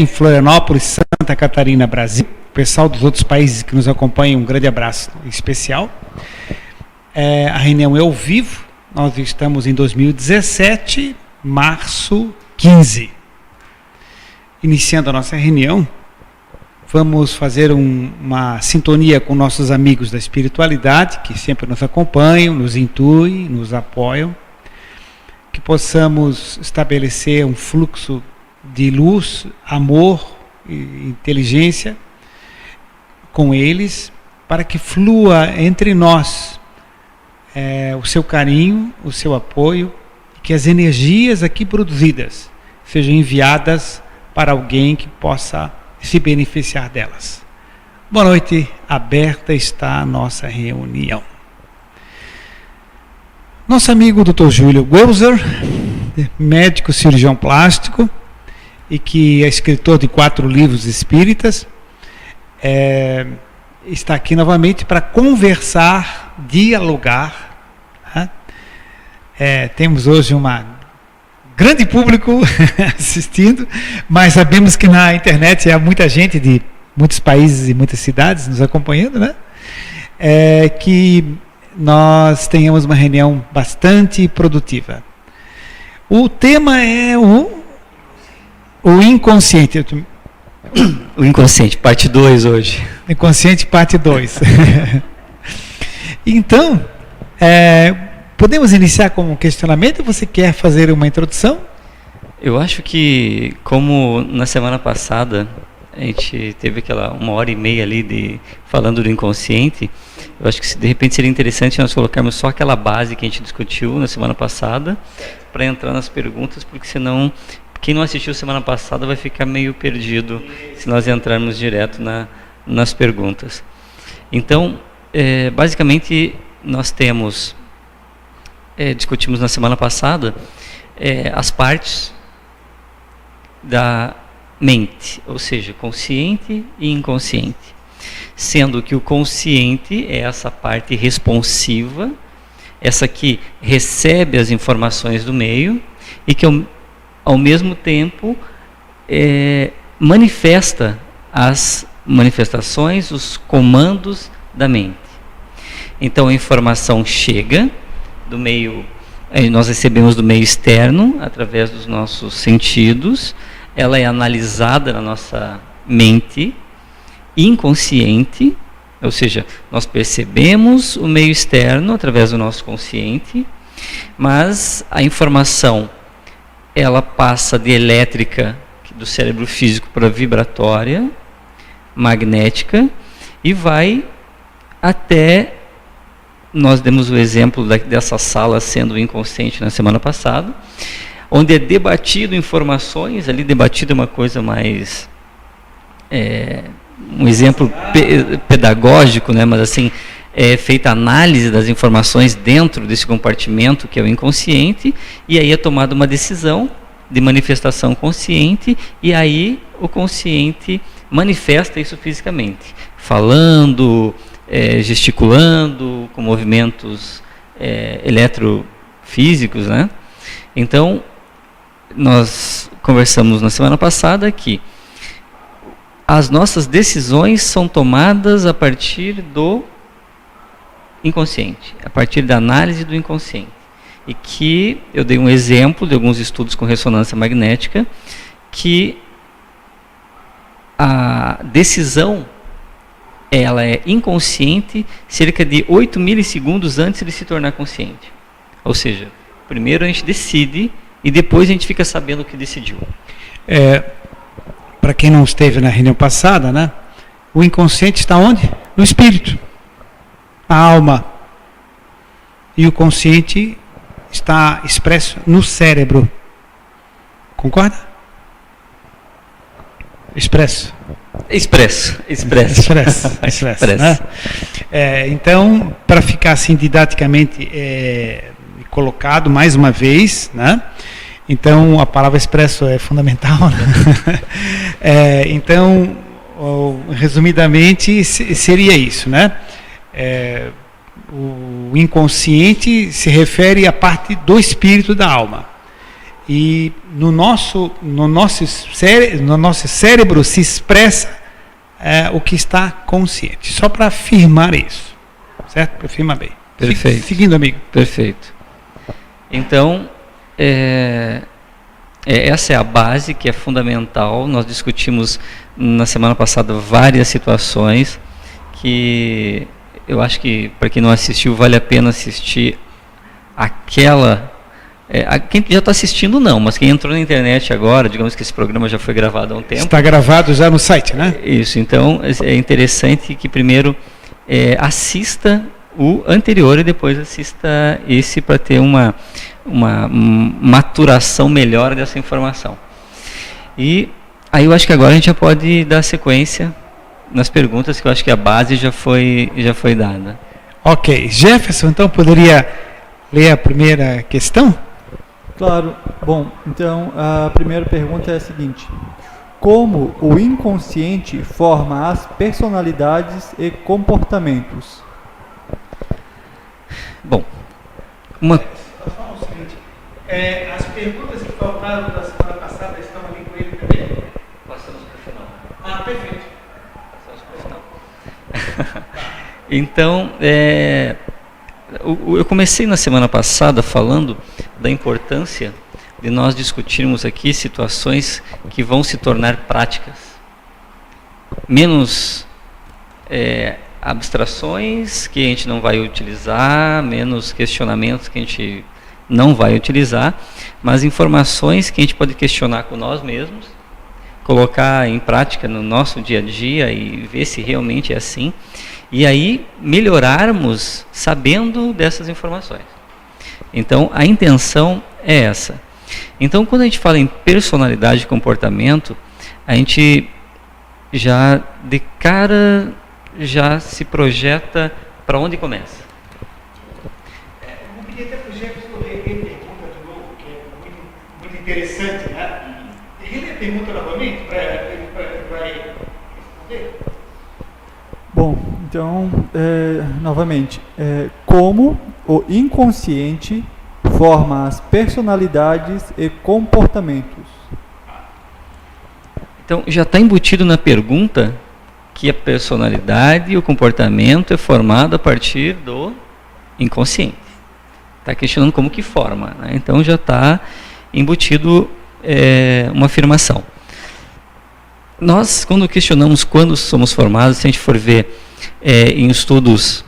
em Florianópolis, Santa Catarina, Brasil. O pessoal dos outros países que nos acompanham, um grande abraço especial. A reunião é ao vivo. Nós estamos em 2017, março 15. Iniciando a nossa reunião, vamos fazer uma sintonia com nossos amigos da espiritualidade, que sempre nos acompanham, nos intuem, nos apoiam, que possamos estabelecer um fluxo de luz, amor e inteligência com eles, para que flua entre nós o seu carinho, o seu apoio, e que as energias aqui produzidas sejam enviadas para alguém que possa se beneficiar delas. Boa noite, aberta está a nossa reunião. Nosso amigo Dr. Júlio Gouser, médico cirurgião plástico e que é escritor de 4 livros espíritas, está aqui novamente para conversar, dialogar. Temos hoje grande público assistindo, mas sabemos que na internet há muita gente de muitos países e muitas cidades nos acompanhando, né? Que nós tenhamos uma reunião bastante produtiva. O tema é o inconsciente. O inconsciente, parte 2 hoje. Inconsciente, parte 2. Então, podemos iniciar com um questionamento? Você quer fazer uma introdução? Eu acho que, como na semana passada a gente teve aquela 1h30 ali falando do inconsciente, eu acho que de repente seria interessante nós colocarmos só aquela base que a gente discutiu na semana passada para entrar nas perguntas, porque senão quem não assistiu semana passada vai ficar meio perdido se nós entrarmos direto nas perguntas. Então, basicamente nós temos... discutimos na semana passada as partes da mente, ou seja, consciente e inconsciente, sendo que o consciente é essa parte responsiva, essa que recebe as informações do meio e que ao mesmo tempo manifesta as manifestações, os comandos da mente. Então a informação chega do meio, nós recebemos do meio externo, através dos nossos sentidos, ela é analisada na nossa mente inconsciente, ou seja, nós percebemos o meio externo através do nosso consciente, mas a informação, ela passa de elétrica do cérebro físico para vibratória, magnética, e vai até... Nós demos o exemplo dessa sala sendo inconsciente na semana passada, onde é debatido informações, ali debatido é uma coisa mais, um exemplo pedagógico, né? Mas assim, é feita análise das informações dentro desse compartimento que é o inconsciente, e aí é tomada uma decisão de manifestação consciente, e aí o consciente manifesta isso fisicamente, falando, gesticulando, com movimentos eletrofísicos, né? Então, nós conversamos na semana passada que as nossas decisões são tomadas a partir do inconsciente, a partir da análise do inconsciente. E que eu dei um exemplo de alguns estudos com ressonância magnética, que a decisão ela é inconsciente cerca de 8 milissegundos antes de se tornar consciente. Ou seja, primeiro a gente decide e depois a gente fica sabendo o que decidiu. Para quem não esteve na reunião passada, né? O inconsciente está onde? No espírito, na alma. E o consciente está expresso no cérebro. Concorda? Expresso. Né? Então, para ficar assim didaticamente colocado mais uma vez, né? Então a palavra expresso é fundamental, né? Então, resumidamente seria isso, né? O inconsciente se refere à parte do espírito da alma. e no nosso cérebro se expressa o que está consciente. Só para afirmar isso, certo? Para afirmar bem. Perfeito. Seguindo, amigo. Perfeito. Então, essa é a base que é fundamental. Nós discutimos na semana passada várias situações que eu acho que, para quem não assistiu, vale a pena assistir aquela... quem já está assistindo não, mas quem entrou na internet agora, digamos que esse programa já foi gravado há um tempo. Está gravado já no site, né? Isso, então é interessante que primeiro assista o anterior e depois assista esse para ter uma maturação melhor dessa informação. E aí eu acho que agora a gente já pode dar sequência nas perguntas, que eu acho que a base já foi dada. Ok. Jefferson, então, poderia ler a primeira questão? Claro. Bom, então a primeira pergunta é a seguinte: como o inconsciente forma as personalidades e comportamentos? Bom, as perguntas que faltaram da semana passada estão ali com ele também? Passamos para o final. Ah, perfeito. Passamos para o final. Então, eu comecei na semana passada falando da importância de nós discutirmos aqui situações que vão se tornar práticas. Menos abstrações que a gente não vai utilizar, menos questionamentos que a gente não vai utilizar, mas informações que a gente pode questionar com nós mesmos, colocar em prática no nosso dia a dia e ver se realmente é assim, e aí melhorarmos sabendo dessas informações. Então, a intenção é essa. Então, quando a gente fala em personalidade e comportamento, a gente já de cara já se projeta para onde começa. Eu queria até para o Jefferson ler a pergunta de novo, que é muito interessante, né? Relê a pergunta novamente para ele vai responder. Bom, então, novamente, como o inconsciente forma as personalidades e comportamentos? Então, já está embutido na pergunta que a personalidade e o comportamento é formado a partir do inconsciente. Está questionando como que forma, né? Então já está embutido uma afirmação. Nós, quando questionamos quando somos formados, se a gente for ver em estudos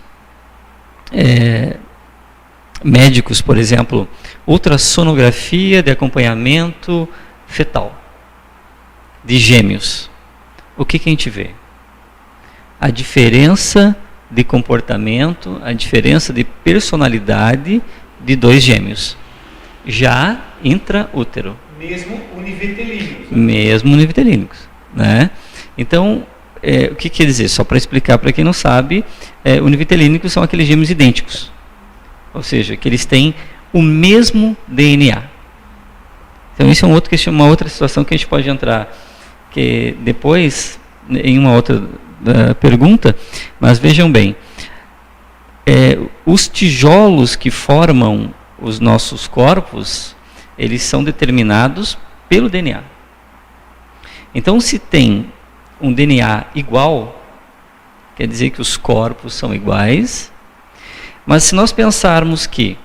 médicos, por exemplo, ultrassonografia de acompanhamento fetal de gêmeos, o que a gente vê? A diferença de comportamento, a diferença de personalidade de dois gêmeos, já intraútero. Mesmo univitelíneos. Mesmo univitelíneos, né? Então, o que quer dizer? Só para explicar para quem não sabe, univitelíneos são aqueles gêmeos idênticos, ou seja, que eles têm o mesmo DNA. Então, isso é uma outra situação que a gente pode entrar, que depois, em uma outra pergunta, mas vejam bem, os tijolos que formam os nossos corpos, eles são determinados pelo DNA. Então, se tem um DNA igual, quer dizer que os corpos são iguais, mas se nós pensarmos que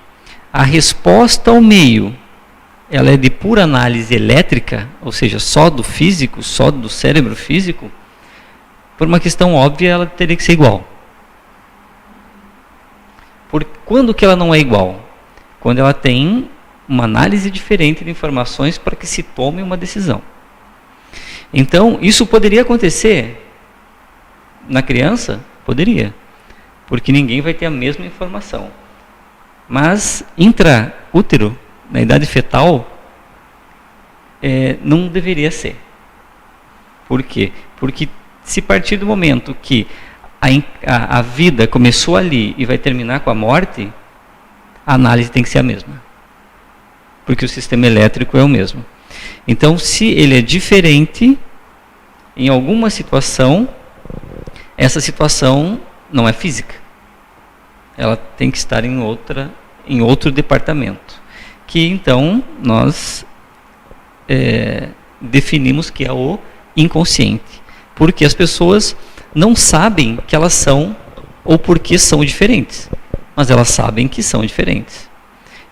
a resposta ao meio, ela é de pura análise elétrica, ou seja, só do físico, só do cérebro físico, por uma questão óbvia, ela teria que ser igual. Quando que ela não é igual? Quando ela tem uma análise diferente de informações para que se tome uma decisão. Então, isso poderia acontecer na criança? Poderia, porque ninguém vai ter a mesma informação. Mas, intraútero, na idade fetal, não deveria ser. Por quê? Porque se partir do momento que a vida começou ali e vai terminar com a morte, a análise tem que ser a mesma. Porque o sistema elétrico é o mesmo. Então, se ele é diferente, em alguma situação, essa situação não é física. Ela tem que estar em outro departamento. Que então nós definimos que é o inconsciente, porque as pessoas não sabem que elas são ou porque são diferentes, mas elas sabem que são diferentes.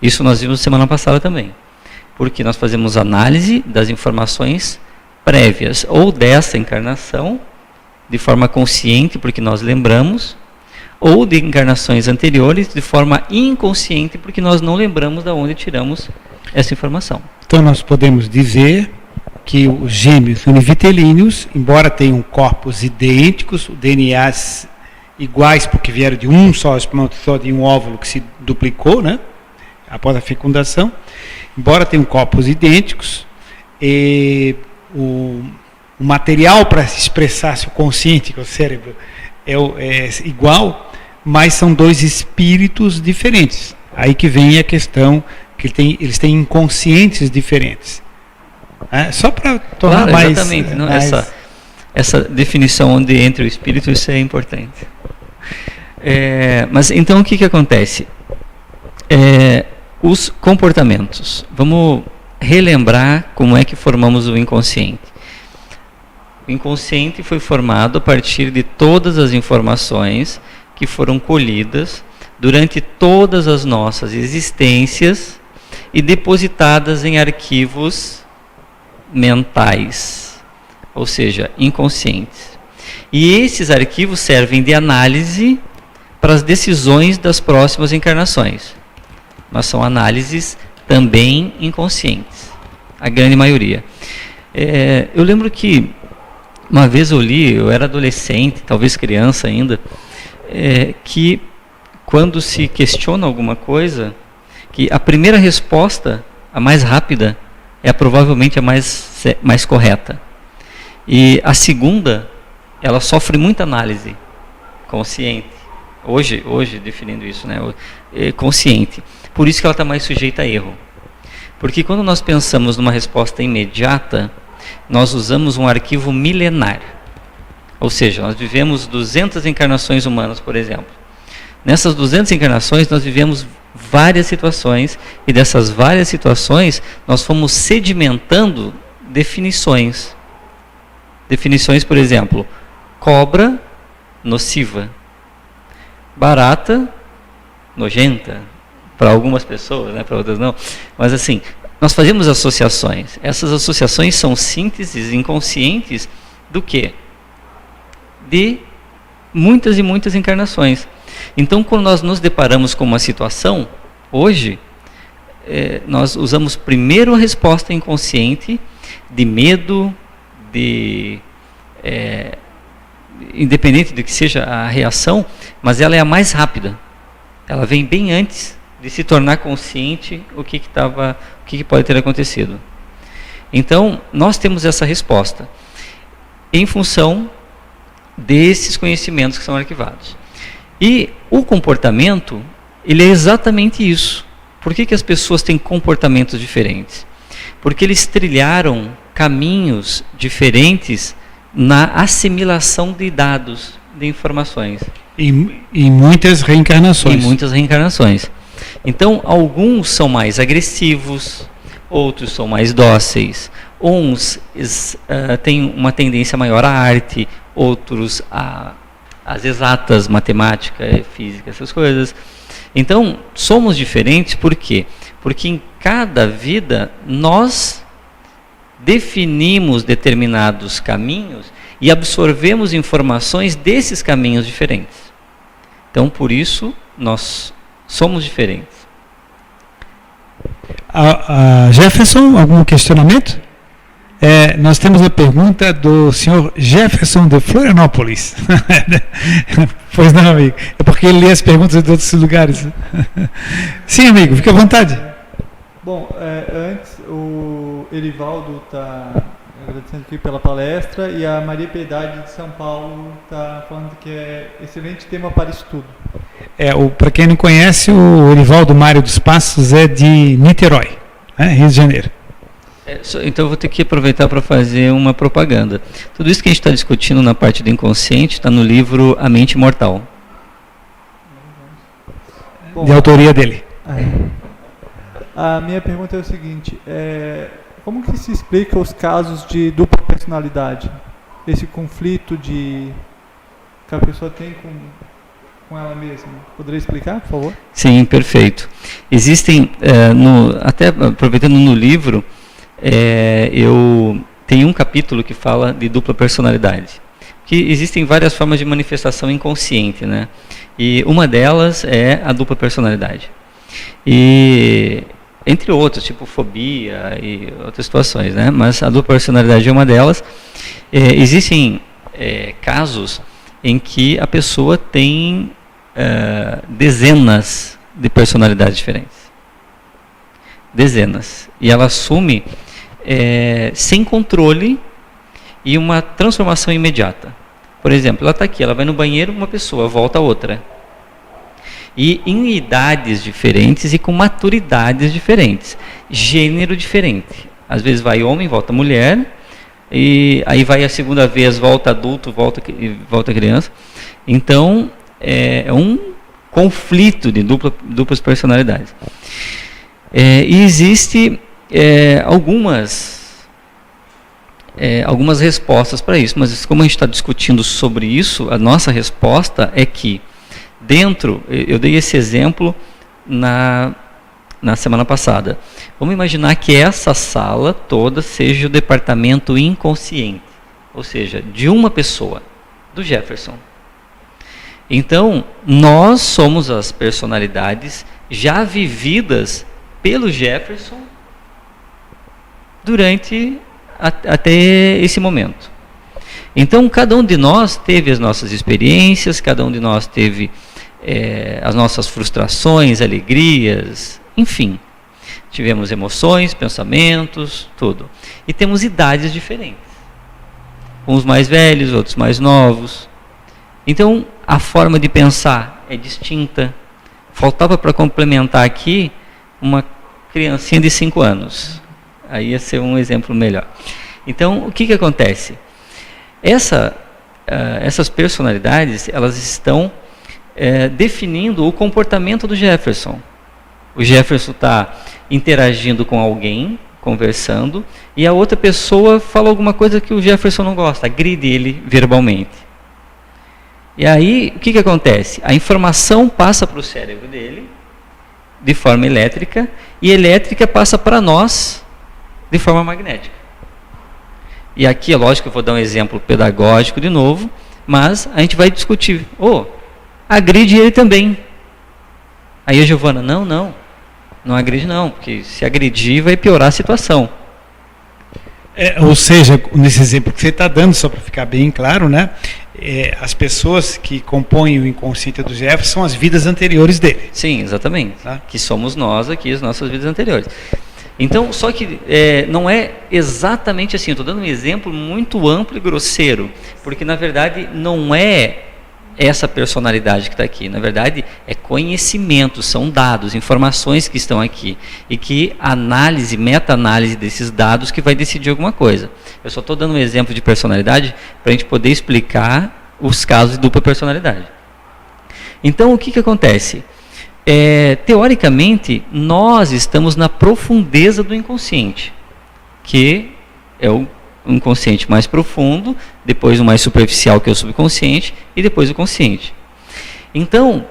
Isso nós vimos semana passada também, porque nós fazemos análise das informações prévias ou dessa encarnação de forma consciente, porque nós lembramos, ou de encarnações anteriores de forma inconsciente, porque nós não lembramos de onde tiramos essa informação. Então nós podemos dizer que os gêmeos univitelíneos, embora tenham corpos idênticos, DNAs iguais, porque vieram de um só espermatozoide e um óvulo que se duplicou, né, após a fecundação, embora tenham corpos idênticos, o material para expressar seu consciente, que é o cérebro, é igual, mas são dois espíritos diferentes. Aí que vem a questão que eles têm inconscientes diferentes. Só para tornar mais... Exatamente. Não, essa definição onde entra o espírito, isso é importante. Mas então o que acontece? Os comportamentos. Vamos relembrar como é que formamos o inconsciente. O inconsciente foi formado a partir de todas as informações que foram colhidas durante todas as nossas existências e depositadas em arquivos mentais, ou seja, inconscientes. E esses arquivos servem de análise para as decisões das próximas encarnações. Mas são análises também inconscientes, a grande maioria. Eu lembro que uma vez eu era adolescente, talvez criança ainda, que quando se questiona alguma coisa, que a primeira resposta, a mais rápida, é provavelmente a mais correta. E a segunda, ela sofre muita análise consciente. Hoje definindo isso, né? Consciente. Por isso que ela está mais sujeita a erro. Porque quando nós pensamos numa resposta imediata, nós usamos um arquivo milenar. Ou seja, nós vivemos 200 encarnações humanas, por exemplo. Nessas 200 encarnações, nós vivemos várias situações, e dessas várias situações, nós fomos sedimentando definições. Definições, por exemplo, cobra, nociva. Barata, nojenta. Para algumas pessoas, né? Para outras não. Mas assim, nós fazemos associações. Essas associações são sínteses inconscientes do quê? De muitas e muitas encarnações. Então, quando nós nos deparamos com uma situação, hoje, nós usamos primeiro a resposta inconsciente de medo, independente de que seja a reação, mas ela é a mais rápida. Ela vem bem antes de se tornar consciente o que pode ter acontecido. Então, nós temos essa resposta em função desses conhecimentos que são arquivados. E o comportamento, ele é exatamente isso. Por que as pessoas têm comportamentos diferentes? Porque eles trilharam caminhos diferentes na assimilação de dados, de informações. Em muitas reencarnações. Em muitas reencarnações. Então, alguns são mais agressivos, outros são mais dóceis, uns têm uma tendência maior à arte, outros às exatas, matemática, física, essas coisas. Então, somos diferentes por quê? Porque em cada vida nós definimos determinados caminhos e absorvemos informações desses caminhos diferentes. Então, por isso, nós somos diferentes. Jefferson, algum questionamento? Nós temos a pergunta do senhor Jefferson de Florianópolis. Pois não, amigo. É porque ele lê as perguntas de outros lugares. Sim, amigo, fique à vontade. Bom, antes o Erivaldo está agradecendo aqui pela palestra e a Maria Piedade de São Paulo está falando que é excelente tema para estudo. Para quem não conhece, o Erivaldo Mário dos Passos é de Niterói, né, Rio de Janeiro. Então eu vou ter que aproveitar para fazer uma propaganda. Tudo isso que a gente está discutindo na parte do inconsciente está no livro A Mente Imortal. Bom, de autoria dele. A minha pergunta é o seguinte, como que se explica os casos de dupla personalidade? Esse conflito que a pessoa tem com ela mesma. Poderia explicar, por favor? Sim, perfeito. Existem, até aproveitando no livro, eu tenho um capítulo que fala de dupla personalidade. Que existem várias formas de manifestação inconsciente, né? E uma delas é a dupla personalidade. E entre outras, tipo fobia e outras situações, né? Mas a dupla personalidade é uma delas. Existem casos em que a pessoa tem dezenas de personalidades diferentes. Dezenas. E ela assume sem controle e uma transformação imediata. Por exemplo, ela está aqui, ela vai no banheiro, uma pessoa, volta a outra. E em idades diferentes e com maturidades diferentes. Gênero diferente. Às vezes vai homem, volta mulher, e aí vai a segunda vez, volta adulto, volta criança. Então, é um conflito de duplas personalidades. E existe algumas respostas para isso, mas como a gente está discutindo sobre isso, a nossa resposta é que eu dei esse exemplo na semana passada. Vamos imaginar que essa sala toda seja o departamento inconsciente, ou seja, de uma pessoa, do Jefferson. Então, nós somos as personalidades já vividas pelo Jefferson durante até esse momento. Então, cada um de nós teve as nossas experiências, cada um de nós teve as nossas frustrações, alegrias, enfim. Tivemos emoções, pensamentos, tudo. E temos idades diferentes. Uns mais velhos, outros mais novos. Então, a forma de pensar é distinta. Faltava para complementar aqui uma criancinha de 5 anos. Aí ia ser um exemplo melhor. Então, o que acontece? Essas personalidades, elas estão definindo o comportamento do Jefferson. O Jefferson está interagindo com alguém, conversando, e a outra pessoa fala alguma coisa que o Jefferson não gosta, agride ele verbalmente. E aí, o que acontece? A informação passa para o cérebro dele, de forma elétrica, e elétrica passa para nós, de forma magnética. E aqui, é lógico, eu vou dar um exemplo pedagógico de novo, mas a gente vai discutir. Agride ele também. Aí a Giovana, não agride não, porque se agredir vai piorar a situação. Ou seja, nesse exemplo que você está dando, só para ficar bem claro, né? As pessoas que compõem o inconsciente do Jefferson são as vidas anteriores dele. Sim, exatamente. Tá? Que somos nós aqui, as nossas vidas anteriores. Então, só que não é exatamente assim. Estou dando um exemplo muito amplo e grosseiro, porque na verdade não é essa personalidade que está aqui. Na verdade, é conhecimento, são dados, informações que estão aqui. E que análise, meta-análise desses dados que vai decidir alguma coisa. Eu só estou dando um exemplo de personalidade para a gente poder explicar os casos de dupla personalidade. Então, o que acontece? Teoricamente, nós estamos na profundeza do inconsciente, que é o inconsciente mais profundo, depois o mais superficial, que é o subconsciente, e depois o consciente. Então,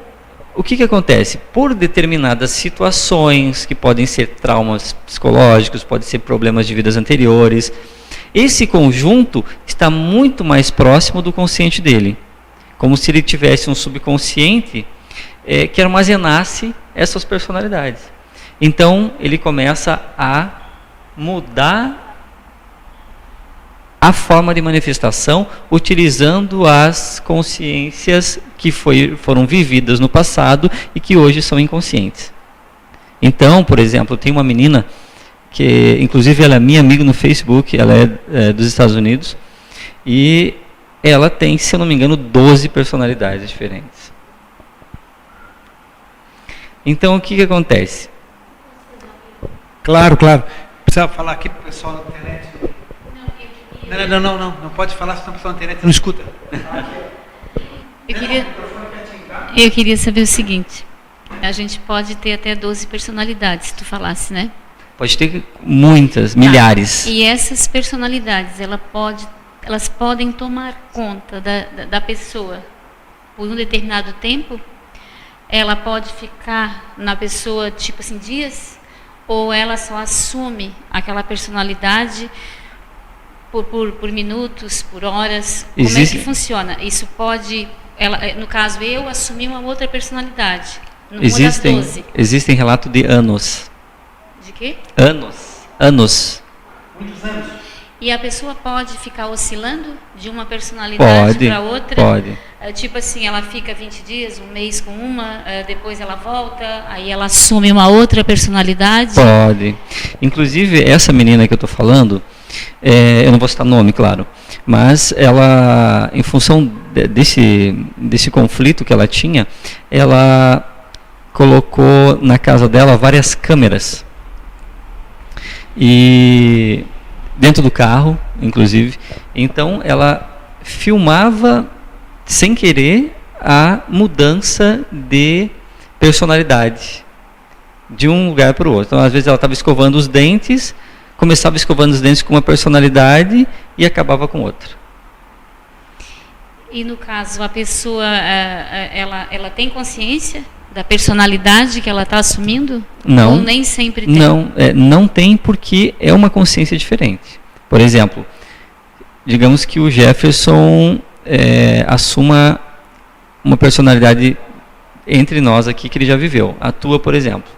o que acontece? Por determinadas situações, que podem ser traumas psicológicos, podem ser problemas de vidas anteriores, esse conjunto está muito mais próximo do consciente dele, como se ele tivesse um subconsciente que armazenasse essas personalidades. Então, ele começa a mudar a forma de manifestação utilizando as consciências que foram vividas no passado e que hoje são inconscientes. Então, por exemplo, tem uma menina que, inclusive, ela é minha amiga no Facebook, ela é dos Estados Unidos, e ela tem, se eu não me engano, 12 personalidades diferentes. Então, o que acontece? Claro. Precisa falar aqui para o pessoal na internet. Não pode falar, senão o pessoal na internet não escuta. Eu queria saber o seguinte. A gente pode ter até 12 personalidades, se tu falasse, né? Pode ter muitas, milhares. E essas personalidades, elas podem tomar conta da pessoa por um determinado tempo? Ela pode ficar na pessoa, tipo assim, dias? Ou ela só assume aquela personalidade por minutos, por horas? Como é que funciona? Isso pode... no caso, eu assumi uma outra personalidade. Existem relatos de anos. De quê? Anos. Muitos anos. E a pessoa pode ficar oscilando de uma personalidade para outra? Pode. Tipo assim, ela fica 20 dias, um mês com uma, depois ela volta, aí ela assume uma outra personalidade? Pode. Inclusive, essa menina que eu estou falando, eu não vou citar nome, claro, mas ela, em função desse conflito que ela tinha, ela colocou na casa dela várias câmeras. E dentro do carro, inclusive. Então, ela filmava, sem querer, a mudança de personalidade de um lugar para o outro. Então, às vezes, ela estava escovando os dentes, começava escovando os dentes com uma personalidade e acabava com outra. E, no caso, a pessoa, ela tem consciência da personalidade que ela está assumindo? Não. Ou nem sempre tem? Não tem, porque é uma consciência diferente. Por exemplo, digamos que o Jefferson assuma uma personalidade entre nós aqui que ele já viveu. A tua, por exemplo.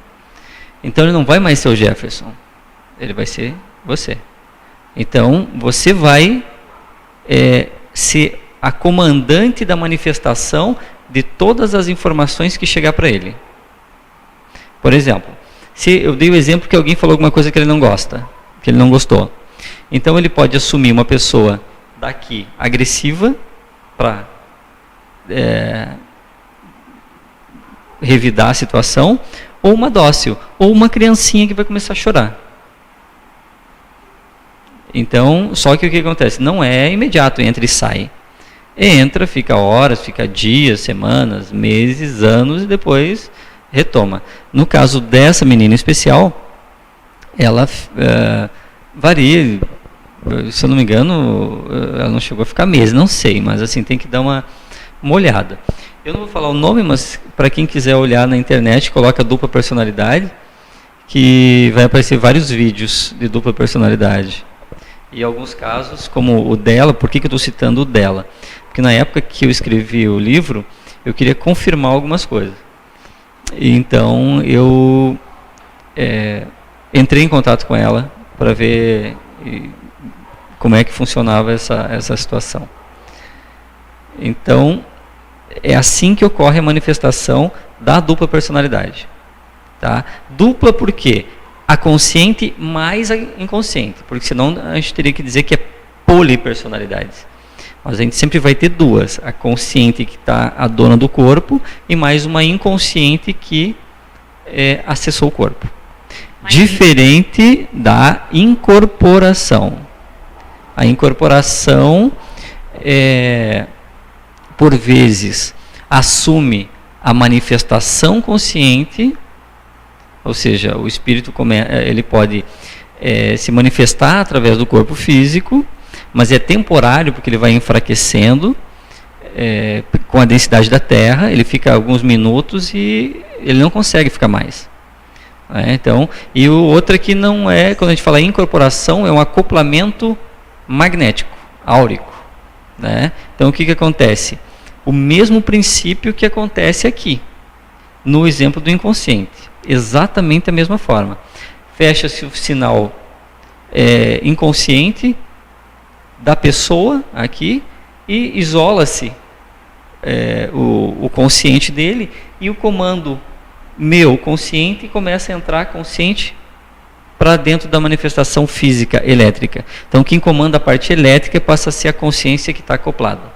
Então ele não vai mais ser o Jefferson. Ele vai ser você. Então você vai ser a comandante da manifestação de todas as informações que chegar para ele. Por exemplo, se eu dei o exemplo que alguém falou alguma coisa que ele não gosta, que ele não gostou. Então ele pode assumir uma pessoa daqui agressiva para revidar a situação, ou uma dócil, ou uma criancinha que vai começar a chorar. Então, só que o que acontece? Não é imediato, entra e sai. Entra, fica horas, fica dias, semanas, meses, anos e depois retoma. No caso dessa menina especial, ela varia, se eu não me engano, ela não chegou a ficar meses, não sei, mas assim, tem que dar uma olhada. Eu não vou falar o nome, mas para quem quiser olhar na internet, coloca dupla personalidade, que vai aparecer vários vídeos de dupla personalidade. E alguns casos, como o dela, por que eu estou citando o dela? Porque na época que eu escrevi o livro, eu queria confirmar algumas coisas. E então eu entrei em contato com ela para ver como é que funcionava essa situação. Então, é assim que ocorre a manifestação da dupla personalidade. Tá? Dupla por quê? A consciente mais a inconsciente, porque senão a gente teria que dizer que é polipersonalidade. Mas a gente sempre vai ter duas, a consciente que está a dona do corpo e mais uma inconsciente que acessou o corpo. Diferente da incorporação. A incorporação, por vezes, assume a manifestação consciente, ou seja, o espírito ele pode se manifestar através do corpo físico, mas é temporário porque ele vai enfraquecendo com a densidade da Terra, ele fica alguns minutos e ele não consegue ficar mais. Então, e o outro que não é, quando a gente fala em incorporação, é um acoplamento magnético, áurico. Então, o que acontece? O mesmo princípio que acontece aqui, no exemplo do inconsciente. Exatamente a mesma forma. Fecha-se o sinal inconsciente da pessoa aqui e isola-se o consciente dele e o comando meu consciente começa a entrar consciente para dentro da manifestação física elétrica. Então quem comanda a parte elétrica passa a ser a consciência que está acoplada.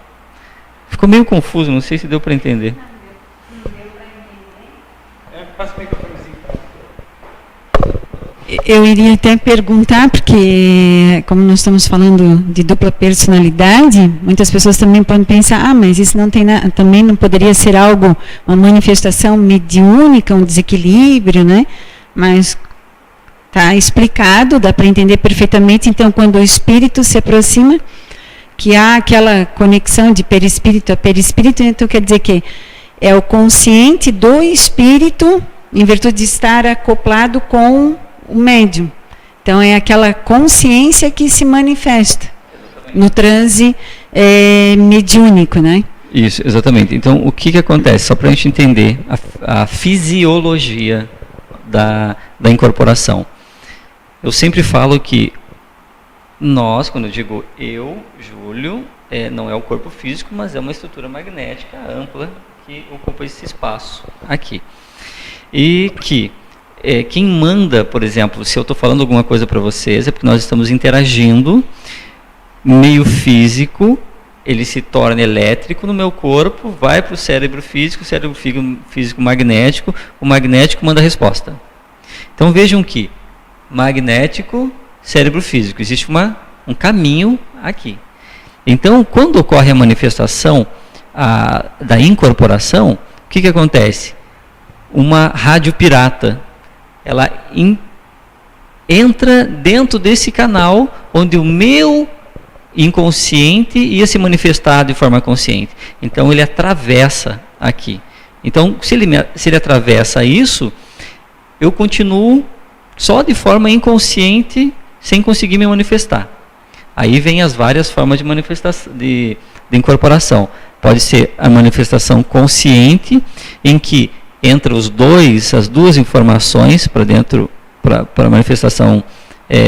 Ficou meio confuso, não sei se deu para entender. Eu iria até perguntar, porque como nós estamos falando de dupla personalidade, muitas pessoas também podem pensar, mas isso não tem também não poderia ser algo, uma manifestação mediúnica, um desequilíbrio, né? Mas está explicado, dá para entender perfeitamente. Então, quando o espírito se aproxima, que há aquela conexão de perispírito a perispírito, então quer dizer que é o consciente do espírito, em virtude de estar acoplado com o médium. Então, é aquela consciência que se manifesta no transe mediúnico, né? Isso, exatamente. Então, o que acontece? Só para a gente entender a fisiologia da incorporação. Eu sempre falo que nós, quando eu digo eu, Júlio, não é o corpo físico, mas é uma estrutura magnética ampla que ocupa esse espaço aqui. E que quem manda, por exemplo, se eu estou falando alguma coisa para vocês, é porque nós estamos interagindo, meio físico, ele se torna elétrico no meu corpo, vai para o cérebro físico magnético, o magnético manda a resposta. Então vejam que magnético, cérebro físico, existe um caminho aqui. Então, quando ocorre a manifestação da incorporação, o que acontece? Uma rádio pirata, ela entra dentro desse canal onde o meu inconsciente ia se manifestar de forma consciente. Então ele atravessa aqui. Então, se ele atravessa isso, eu continuo só de forma inconsciente, sem conseguir me manifestar. Aí vem as várias formas de manifestação, de incorporação. Pode ser a manifestação consciente, em que entra as duas informações para dentro, para a manifestação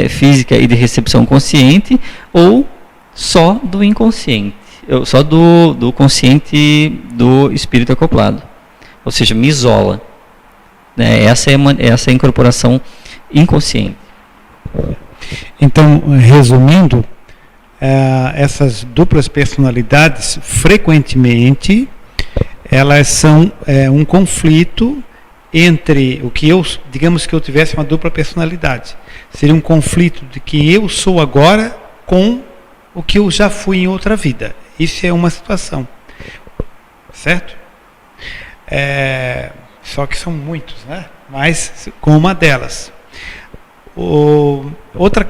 física e de recepção consciente, ou só do inconsciente, só do consciente do espírito acoplado. Ou seja, me isola. Essa é a incorporação inconsciente. Então, resumindo, essas duplas personalidades, frequentemente, elas são um conflito entre o que digamos que eu tivesse uma dupla personalidade. Seria um conflito de que eu sou agora com o que eu já fui em outra vida. Isso é uma situação. Certo? Só que são muitos, né? Mas com uma delas. Outra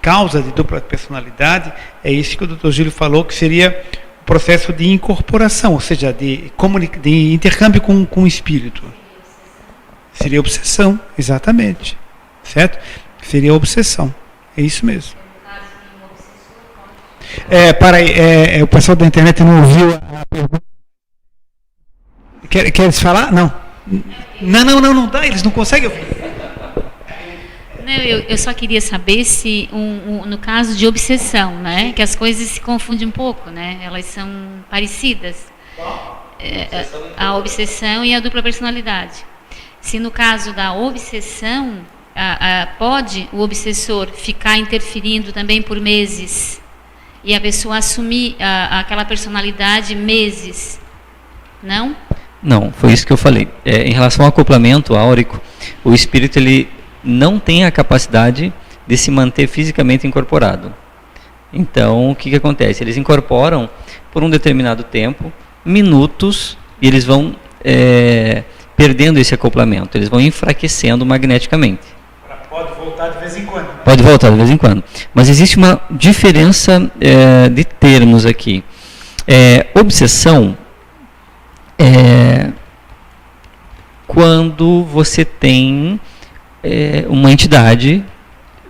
causa de dupla personalidade é isso que o Dr. Júlio falou, que seria o processo de incorporação, ou seja, de intercâmbio com o espírito. Seria obsessão, exatamente. Certo? Seria obsessão. É isso mesmo. O pessoal da internet não ouviu a pergunta. Queres falar? Não. Não dá, eles não conseguem ouvir. Não, eu só queria saber se, no caso de obsessão, né, que as coisas se confundem um pouco, né, elas são parecidas. A obsessão e a dupla personalidade. Se no caso da obsessão, pode o obsessor ficar interferindo também por meses e a pessoa assumir aquela personalidade meses, não? Não, foi isso que eu falei. Em relação ao acoplamento áurico, o espírito ele não tem a capacidade de se manter fisicamente incorporado. Então, o que acontece? Eles incorporam por um determinado tempo, minutos, e eles vão perdendo esse acoplamento, eles vão enfraquecendo magneticamente. Pode voltar de vez em quando. Pode voltar de vez em quando. Mas existe uma diferença de termos aqui. Obsessão quando você tem uma entidade,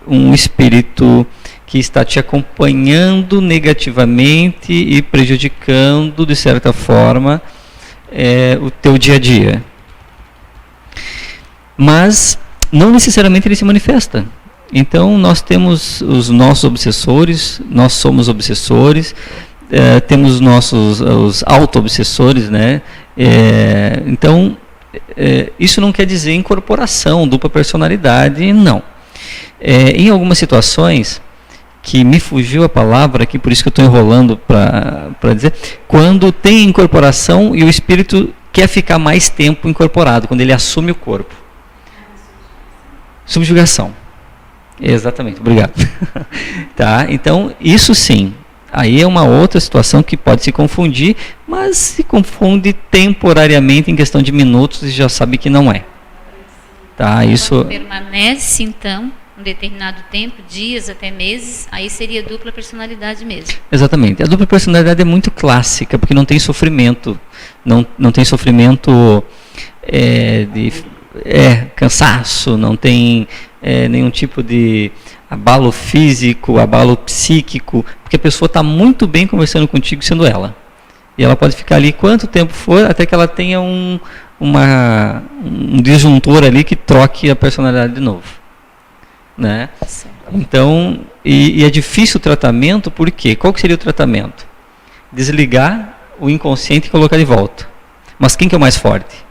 um espírito que está te acompanhando negativamente e prejudicando, de certa forma, o teu dia a dia. Mas não necessariamente ele se manifesta. Então, nós temos os nossos obsessores, nós somos obsessores, temos os auto-obsessores, né? Então, isso não quer dizer incorporação, dupla personalidade, não. Em algumas situações, que me fugiu a palavra aqui, por isso que eu estou enrolando para dizer, quando tem incorporação e o espírito quer ficar mais tempo incorporado, quando ele assume o corpo. Subjugação. Exatamente, obrigado. Tá? Então, isso sim. Aí é uma outra situação que pode se confundir, mas se confunde temporariamente em questão de minutos e já sabe que não é. Tá? Isso Quando permanece, então, um determinado tempo, dias até meses, aí seria dupla personalidade mesmo. Exatamente. A dupla personalidade é muito clássica, porque não tem sofrimento. Não tem sofrimento de cansaço, não tem nenhum tipo de abalo físico, abalo psíquico, porque a pessoa está muito bem conversando contigo sendo ela. E ela pode ficar ali quanto tempo for, até que ela tenha um disjuntor ali que troque a personalidade de novo. Né? Então, e é difícil o tratamento, por quê? Qual que seria o tratamento? Desligar o inconsciente e colocar de volta. Mas quem que é o mais forte?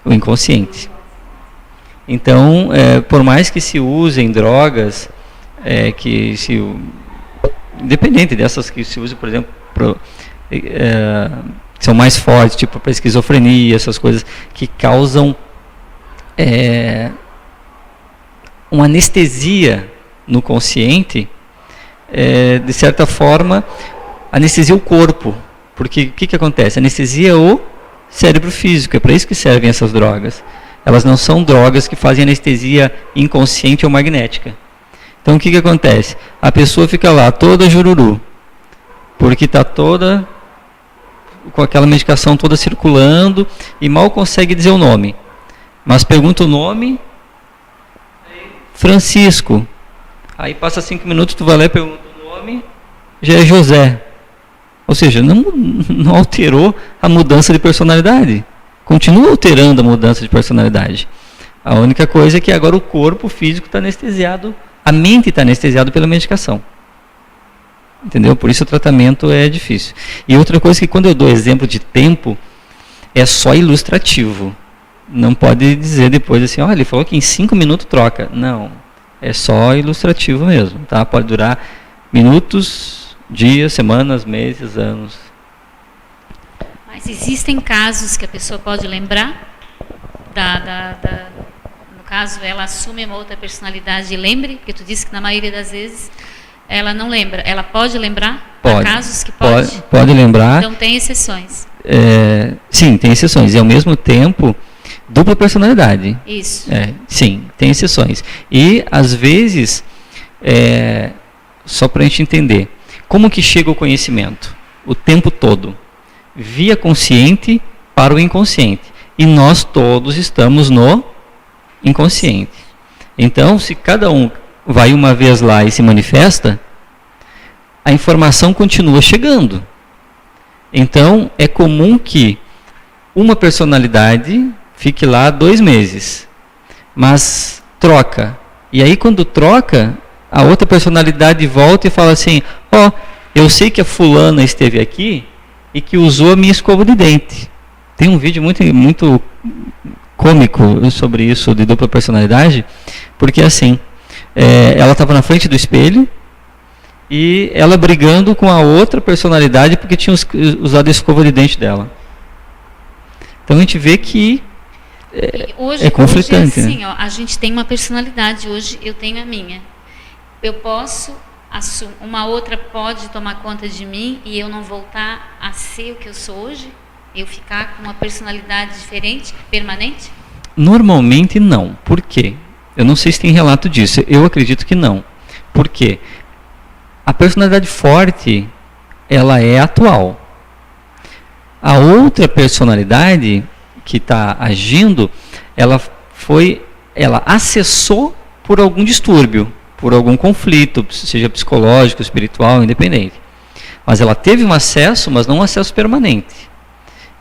O inconsciente. Então, por mais que se usem drogas, independente dessas que se usam, por exemplo, que são mais fortes, tipo para esquizofrenia, essas coisas que causam uma anestesia no consciente, de certa forma, anestesia o corpo. Porque o que acontece? Anestesia o cérebro físico, é para isso que servem essas drogas. Elas não são drogas que fazem anestesia inconsciente ou magnética. Então o que acontece? A pessoa fica lá toda jururu, porque está toda com aquela medicação toda circulando e mal consegue dizer o nome. Mas pergunta o nome, Francisco. Aí passa 5 minutos, tu vai lá e pergunta o nome, já é José. Ou seja, não alterou a mudança de personalidade. Continua alterando a mudança de personalidade. A única coisa é que agora o corpo físico está anestesiado, a mente está anestesiada pela medicação. Entendeu? Por isso o tratamento é difícil. E outra coisa é que quando eu dou exemplo de tempo, é só ilustrativo. Não pode dizer depois assim, olha, ele falou que em 5 minutos troca. Não, é só ilustrativo mesmo. Tá? Pode durar minutos, dias, semanas, meses, anos. Mas existem casos que a pessoa pode lembrar? No caso, ela assume uma outra personalidade e lembre? Porque tu disse que na maioria das vezes ela não lembra. Ela pode lembrar? Pode. Há casos que pode? Pode lembrar. Então tem exceções. Sim, tem exceções. E ao mesmo tempo, dupla personalidade. Isso. Sim, tem exceções. E às vezes, só para a gente entender, como que chega o conhecimento? O tempo todo. Via consciente para o inconsciente. E nós todos estamos no inconsciente. Então, se cada um vai uma vez lá e se manifesta, a informação continua chegando. Então, é comum que uma personalidade fique lá 2 meses, mas troca. E aí, quando troca, a outra personalidade volta e fala assim, eu sei que a fulana esteve aqui e que usou a minha escova de dente. Tem um vídeo muito cômico sobre isso, de dupla personalidade, porque assim, ela estava na frente do espelho e ela brigando com a outra personalidade porque tinha usado a escova de dente dela. Então a gente vê que é conflitante. Hoje é assim, né? a gente tem uma personalidade, hoje eu tenho a minha. Eu posso uma outra pode tomar conta de mim e eu não voltar a ser o que eu sou hoje? Eu ficar com uma personalidade diferente, permanente? Normalmente não. Por quê? Eu não sei se tem relato disso. Eu acredito que não. Por quê? A personalidade forte, ela é atual. A outra personalidade que está agindo, ela acessou por algum distúrbio, por algum conflito, seja psicológico, espiritual, independente. Mas ela teve um acesso, mas não um acesso permanente.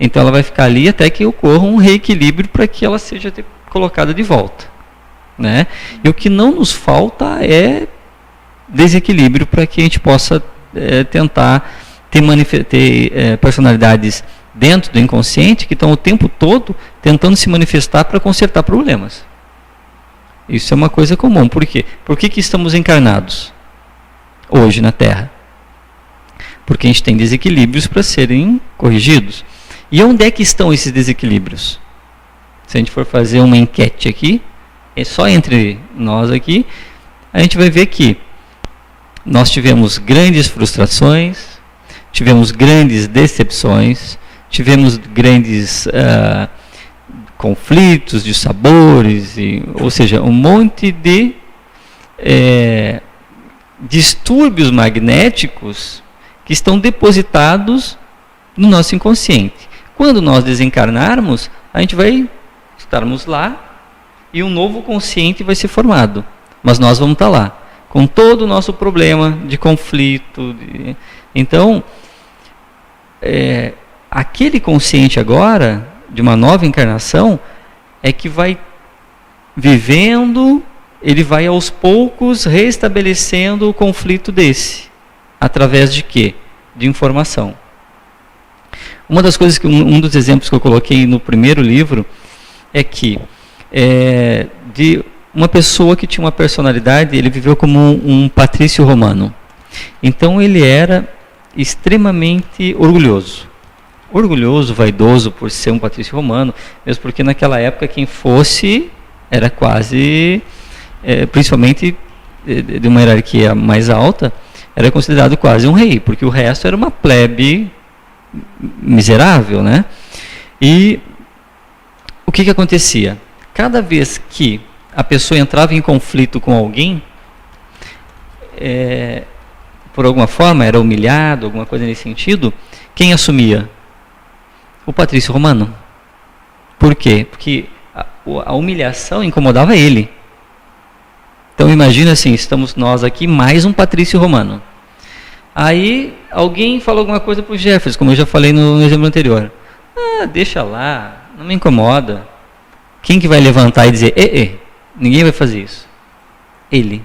Então ela vai ficar ali até que ocorra um reequilíbrio para que ela seja colocada de volta. Né? E o que não nos falta é desequilíbrio para que a gente possa tentar ter personalidades dentro do inconsciente que estão o tempo todo tentando se manifestar para consertar problemas. Isso é uma coisa comum. Por quê? Por que estamos encarnados hoje na Terra? Porque a gente tem desequilíbrios para serem corrigidos. E onde é que estão esses desequilíbrios? Se a gente for fazer uma enquete aqui, só entre nós aqui, a gente vai ver que nós tivemos grandes frustrações, tivemos grandes decepções, tivemos grandes conflitos, de sabores, ou seja, um monte de distúrbios magnéticos que estão depositados no nosso inconsciente. Quando nós desencarnarmos, a gente vai estarmos lá e um novo consciente vai ser formado. Mas nós vamos estar lá, com todo o nosso problema de conflito. Então, aquele consciente agora, de uma nova encarnação, é que vai vivendo, ele vai aos poucos restabelecendo o conflito desse. Através de quê? De informação. Uma das coisas, um dos exemplos que eu coloquei no primeiro livro, é que de uma pessoa que tinha uma personalidade, ele viveu como um patrício romano. Então ele era extremamente orgulhoso. Orgulhoso, vaidoso por ser um patrício romano, mesmo porque naquela época quem fosse era quase, principalmente de uma hierarquia mais alta, era considerado quase um rei, porque o resto era uma plebe miserável, né? E o que acontecia? Cada vez que a pessoa entrava em conflito com alguém, por alguma forma, era humilhado, alguma coisa nesse sentido, quem assumia? O patrício romano. Por quê? Porque a humilhação incomodava ele. Então imagina assim, estamos nós aqui, mais um patrício romano. Aí alguém falou alguma coisa para o Jefferson, como eu já falei no exemplo anterior. Deixa lá, não me incomoda. Quem que vai levantar e dizer, ninguém vai fazer isso? Ele.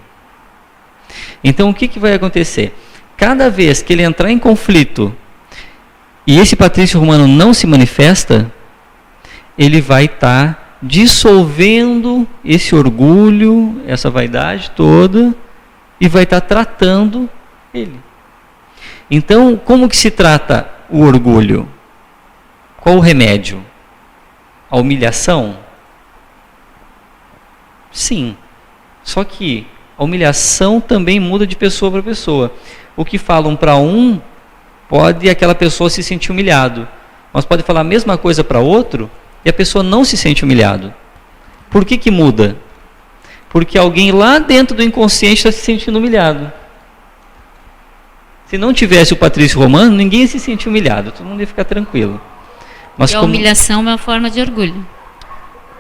Então o que vai acontecer? Cada vez que ele entrar em conflito e esse patrício romano não se manifesta, ele vai estar dissolvendo esse orgulho, essa vaidade toda, e vai estar tratando ele. Então, como que se trata o orgulho? Qual o remédio? A humilhação? Sim. Só que a humilhação também muda de pessoa para pessoa. O que falam para um, pode aquela pessoa se sentir humilhado. Mas pode falar a mesma coisa para outro e a pessoa não se sente humilhado. Por que muda? Porque alguém lá dentro do inconsciente está se sentindo humilhado. Se não tivesse o patrício romano, ninguém ia se sentir humilhado. Todo mundo ia ficar tranquilo. Mas a humilhação é uma forma de orgulho.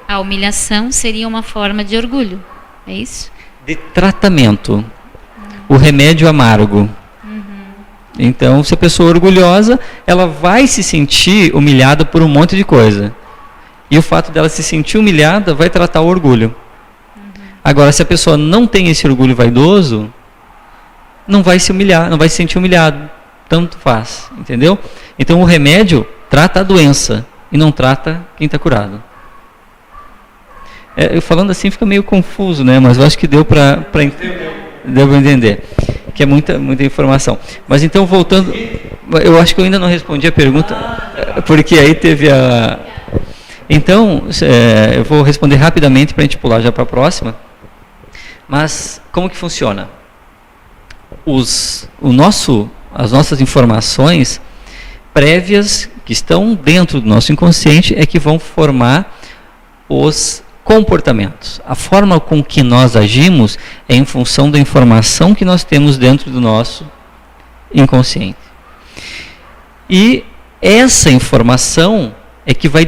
A humilhação seria uma forma de orgulho. É isso? De tratamento. O remédio amargo. Então, se a pessoa é orgulhosa, ela vai se sentir humilhada por um monte de coisa. E o fato dela se sentir humilhada vai tratar o orgulho. Agora, se a pessoa não tem esse orgulho vaidoso, não vai se humilhar, não vai se sentir humilhado. Tanto faz, entendeu? Então, o remédio trata a doença e não trata quem está curado. Eu falando assim fica meio confuso, né? Mas eu acho que deu para entender. Que é muita informação. Mas então, voltando, eu acho que eu ainda não respondi a pergunta, porque aí teve a... Então, eu vou responder rapidamente para a gente pular já para a próxima. Mas, como que funciona? As nossas informações prévias, que estão dentro do nosso inconsciente, é que vão formar os comportamentos. A forma com que nós agimos é em função da informação que nós temos dentro do nosso inconsciente. E essa informação é que vai